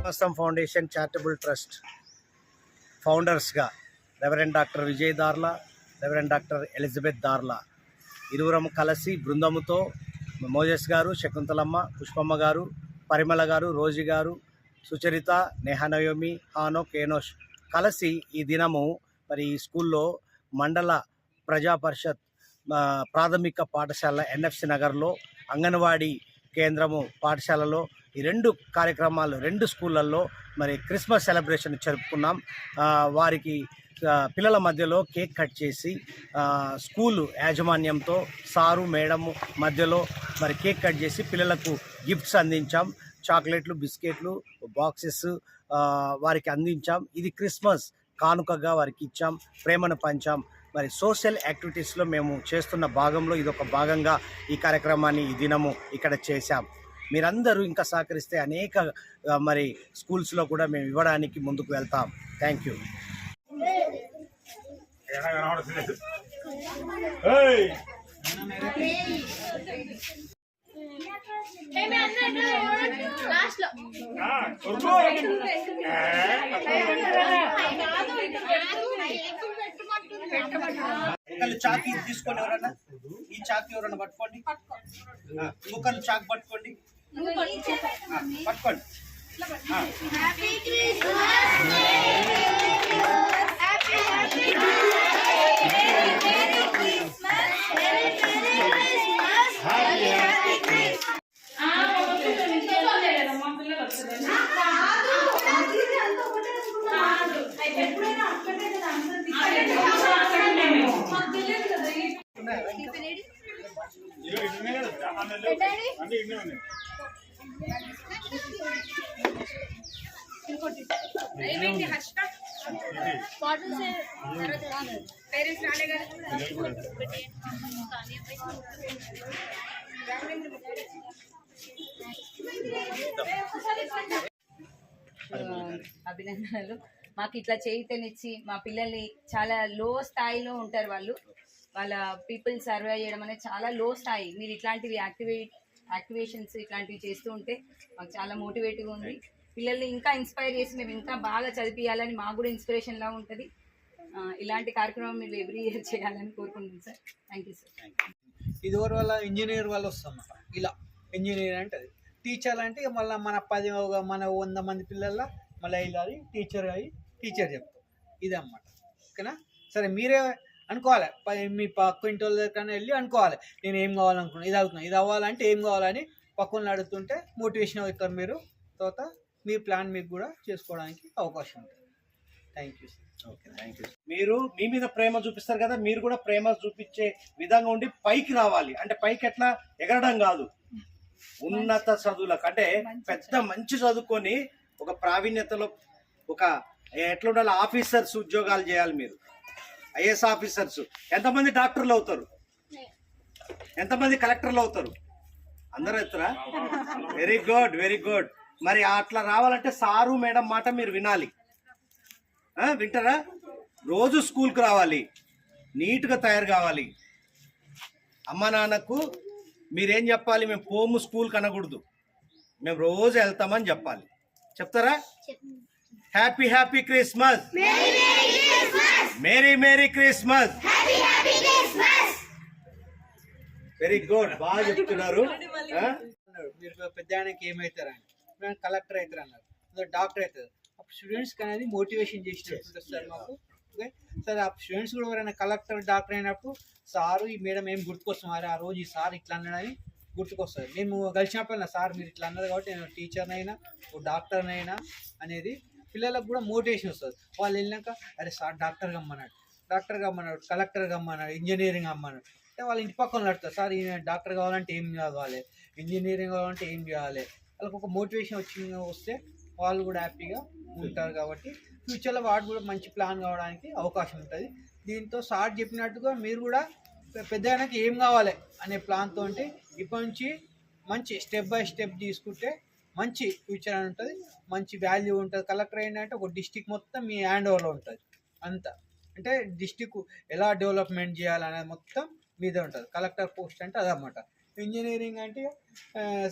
Awesome foundation charitable trust ఫౌండర్స్గా reverend doctor Vijay Darla, reverend doctor Elizabeth Darla ఇరువురం కలిసి బృందముతో మోజెస్ గారు, శకుంతలమ్మ, పుష్పమ్మ గారు, పరిమళ గారు, రోజీ గారు, సుచరిత, నేహానయోమి, హానో, కేనోష్ కలిసి ఈ దినము మరి ఈ స్కూల్లో మండల ప్రజా పరిషత్ ప్రాథమిక పాఠశాల ఎన్ఎఫ్సి నగర్లో, అంగన్వాడీ కేంద్రము పాఠశాలలో ఈ రెండు కార్యక్రమాలు రెండు స్కూళ్ళల్లో మరి క్రిస్మస్ సెలబ్రేషన్ జరుపుకున్నాం. వారికి పిల్లల మధ్యలో కేక్ కట్ చేసి స్కూలు యాజమాన్యంతో సారు మేడము మధ్యలో మరి కేక్ కట్ చేసి పిల్లలకు గిఫ్ట్స్ అందించాం. చాక్లెట్లు, బిస్కెట్లు, బాక్సెస్ వారికి అందించాం. ఇది క్రిస్మస్ కానుకగా వారికి ఇచ్చాం, ప్రేమను పంచాం. మరి సోషల్ యాక్టివిటీస్లో మేము చేస్తున్న భాగంలో ఇదొక భాగంగా ఈ కార్యక్రమాన్ని ఈ దినము ఇక్కడ చేశాం. మీరందరూ ఇంకా సహకరిస్తే అనేక మరి స్కూల్స్లో కూడా మేము ఇవ్వడానికి ముందుకు వెళ్తాం. Thank you. చాకి తీసుకొని ఎవరన్నా ఈ చాకి ఎవరన్నా పట్టుకోండి, ఇంకొకరు చాకు పట్టుకోండి, పట్టుకోండి. అభినందనలు. మాకు ఇట్లా చేయితనిచ్చి మా పిల్లల్ని చాలా లో స్థాయిలో ఉంటారు వాళ్ళ పీపుల్ సర్వే చేయడం అనేది చాలా లో స్థాయి. మీరు ఇట్లాంటివి యాక్టివేషన్స్ ఇట్లాంటివి చేస్తూ ఉంటే మాకు చాలా మోటివేటివ్గా ఉంది. పిల్లల్ని ఇంకా ఇన్స్పైర్ చేసి మేము ఇంకా బాగా చదివియాలని మాకు కూడా ఇన్స్పిరేషన్లా ఉంటుంది. ఇలాంటి కార్యక్రమం మీరు ఎవ్రీ ఇయర్ చేయాలని కోరుకుంటున్నాం సార్. Thank you sir. ఇది వల్ల ఇంజనీర్ వాళ్ళు వస్తాం. ఇలా ఇంజనీర్ అంటే అది టీచర్ అంటే మళ్ళీ మన 100 మంది పిల్లల మళ్ళీ వెళ్ళాలి టీచర్ అయ్యి టీచర్ చెప్తాం. ఇది అన్నమాట. ఓకేనా? సరే, మీరే అనుకోవాలి, మీ పక్క ఇంటి వాళ్ళ దగ్గర వెళ్ళి అనుకోవాలి, నేను ఏం కావాలనుకున్నాను, ఇది అవుతున్నాను, ఇది అవ్వాలంటే ఏం కావాలని పక్కన అడుగుతుంటే మోటివేషన్ అవుతారు మీరు. తర్వాత మీ ప్లాన్ మీకు కూడా చేసుకోవడానికి అవకాశం ఉంటుంది. Thank you. Okay, thank you. మీరు మీ మీద ప్రేమ చూపిస్తారు కదా, మీరు కూడా ప్రేమ చూపించే విధంగా ఉండి పైకి రావాలి. అంటే పైకి ఎట్లా ఎగరడం కాదు, ఉన్నత చదువులకు అంటే పెద్ద మంచి చదువుకొని ఒక ప్రావీణ్యతలో ఒక ఎట్లా ఉండాలి, ఆఫీసర్స్ ఉద్యోగాలు చేయాలి. మీరు ఐఏఎస్ ఆఫీసర్స్. ఎంతమంది డాక్టర్లు అవుతారు, ఎంతమంది కలెక్టర్లు అవుతారు? అందరూ అవుతారా? Very good, very good. మరి అట్లా రావాలంటే సారు మేడం మాట మీరు వినాలి. వింటారా? రోజు స్కూల్కి రావాలి, నీట్గా తయారు కావాలి. అమ్మ నాన్నకు మీరేం చెప్పాలి? మేము పోము స్కూల్కి అనకూడదు, మేము రోజు వెళ్తామని చెప్పాలి. చెప్తారా? Happy happy Christmas, merry merry Christmas. Very good, బాగా చెప్తున్నారు. మీరు పెద్దానికి ఏమవుతారండి, కలెక్టర్ అవుతారు అన్నారు, డాక్టర్ అవుతారు. అప్పుడు స్టూడెంట్స్కి అనేది మోటివేషన్ చేసినట్టు సార్ మాకు. ఓకే సార్, ఆ స్టూడెంట్స్ కూడా ఎవరైనా కలెక్టర్ డాక్టర్ అయినప్పుడు సారు ఈ మేడం ఏం గుర్తుకొస్తున్నారు, ఆ రోజు ఈ సార్ ఇట్లా అన్నాడని గుర్తుకొస్తుంది. మేము కలిసినప్పుడు సార్ మీరు ఇట్లా అన్నారు కాబట్టి నేను టీచర్నైనా డాక్టర్నైనా అనేది పిల్లలకు కూడా మోటివేషన్ వస్తుంది. వాళ్ళు వెళ్ళాక అరే సార్ డాక్టర్ కమ్మన్నాడు, కలెక్టర్ కమ్మన్నాడు, ఇంజనీరింగ్ అమ్మన్నాడు అంటే వాళ్ళ ఇంటి పక్కన నడుస్తారు. సార్ ఈయన డాక్టర్ కావాలంటే ఏం కావాలి, ఇంజనీరింగ్ కావాలంటే ఏం చేయాలి, వాళ్ళకి ఒక మోటివేషన్ వస్తే వాళ్ళు కూడా హ్యాపీగా ఉంటారు. కాబట్టి ఫ్యూచర్లో వాడు కూడా మంచి ప్లాన్ కావడానికి అవకాశం ఉంటుంది. దీంతో సార్ చెప్పినట్టుగా మీరు కూడా పెద్దగానికి ఏం కావాలి అనే ప్లాన్తో ఇప్పటి నుంచి మంచి స్టెప్ బై స్టెప్ తీసుకుంటే మంచి ఫ్యూచర్ అని ఉంటుంది, మంచి వాల్యూ ఉంటుంది. కలెక్టర్ ఏంటంటే ఒక డిస్టిక్ మొత్తం మీ హ్యాండ్ ఓవర్లో ఉంటుంది. అంతా అంటే డిస్టిక్ ఎలా డెవలప్మెంట్ చేయాలనేది మొత్తం మీదే ఉంటుంది. కలెక్టర్ పోస్ట్ అంటే అదన్నమాట. ఇంజనీరింగ్ అంటే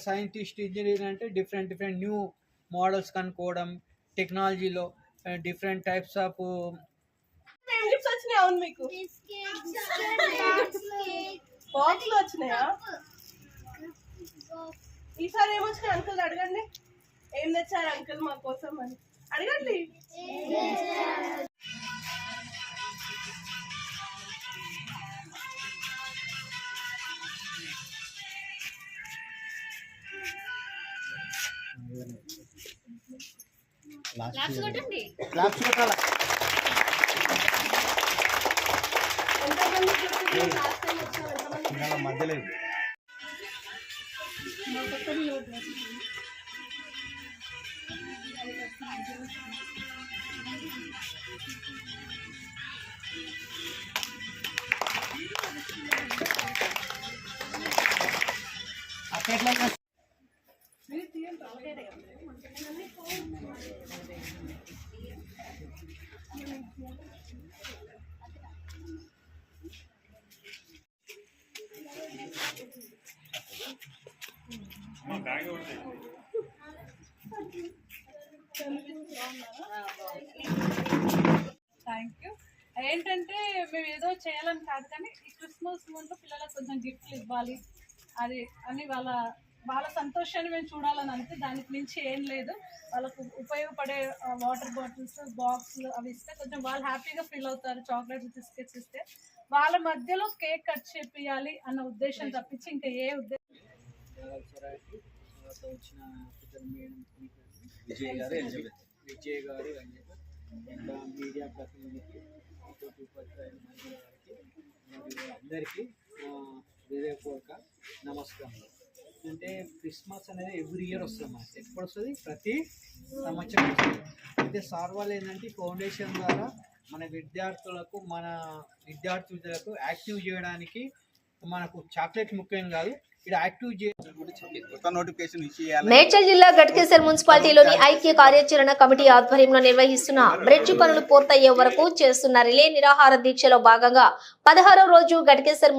సైంటిస్ట్, ఇంజనీరింగ్ అంటే డిఫరెంట్ న్యూ మోడల్స్ కనుక్కోవడం, టెక్నాలజీలో డిఫరెంట్ టైప్స్ ఆఫ్ ఏం గిఫ్ట్స్ వచ్చినాయి? అవును మీకు బాక్స్ లో వచ్చినాయా? ఈసారి ఏమొచ్చినాయి అంకుల్ అడగండి. ఏం తెచ్చారు అంకుల్ మా కోసం అని అడగండి. క్లాప్స్ కొట్టాలి. ఎంతమంది గిఫ్ట్స్ లాస్ట్ టైం వచ్చినారు? ఎంతమంది ఇంకా మధ్యలో థ్యాంక్ యూ. ఏంటంటే మేము ఏదో చేయాలని కాదు, కానీ ఈ క్రిస్మస్ ముందు పిల్లలకు కొంచెం గిఫ్ట్లు ఇవ్వాలి అది అని వాళ్ళ సంతోషాన్ని మేము చూడాలని అంతే. దానికి మించి ఏం లేదు. వాళ్ళకు ఉపయోగపడే వాటర్ బాటిల్స్, బాక్స్లు అవి ఇస్తే కొంచెం వాళ్ళు హ్యాపీగా ఫీల్ అవుతారు. చాక్లెట్స్, బిస్కెట్స్ ఇస్తే వాళ్ళ మధ్యలో కేక్ కట్ చేపియాలి అన్న ఉద్దేశం తప్పించి ఇంకా ఏ ఉద్దేశం. వచ్చిన మేడం విజయ్ గారు, ఎలిజబెత్. విజయ్ గారు, ఇంకా మీడియా ప్రతినిధికి, ఉపాధ్యాయులు మరియు అందరికీ హృదయపూర్వక నమస్కారం. అంటే క్రిస్మస్ అనేది ఎవ్రీ ఇయర్ వస్తుంది మనకి. ఎప్పుడు వస్తుంది? ప్రతి సంవత్సరం వస్తుంది. అయితే సార్ వాళ్ళు ఏంటంటే ఫౌండేషన్ ద్వారా మన విద్యార్థులకు యాక్టివ్ చేయడానికి మనకు చాక్లెట్ ముఖ్యం కాదు, ఇక్కడ యాక్టివ్ మేడ్చల్ జిల్లా గట్కేసర్ మున్సిపాలిటీలోని ఐక్య కార్యాచరణ కమిటీ ఆధ్వర్యంలో నిర్వహిస్తున్న బ్రిడ్జి పనులు పూర్తయ్యే వరకు చేస్తున్న రిలే నిరాహార దీక్షలో భాగంగా 16వ రోజు గట్కేసర్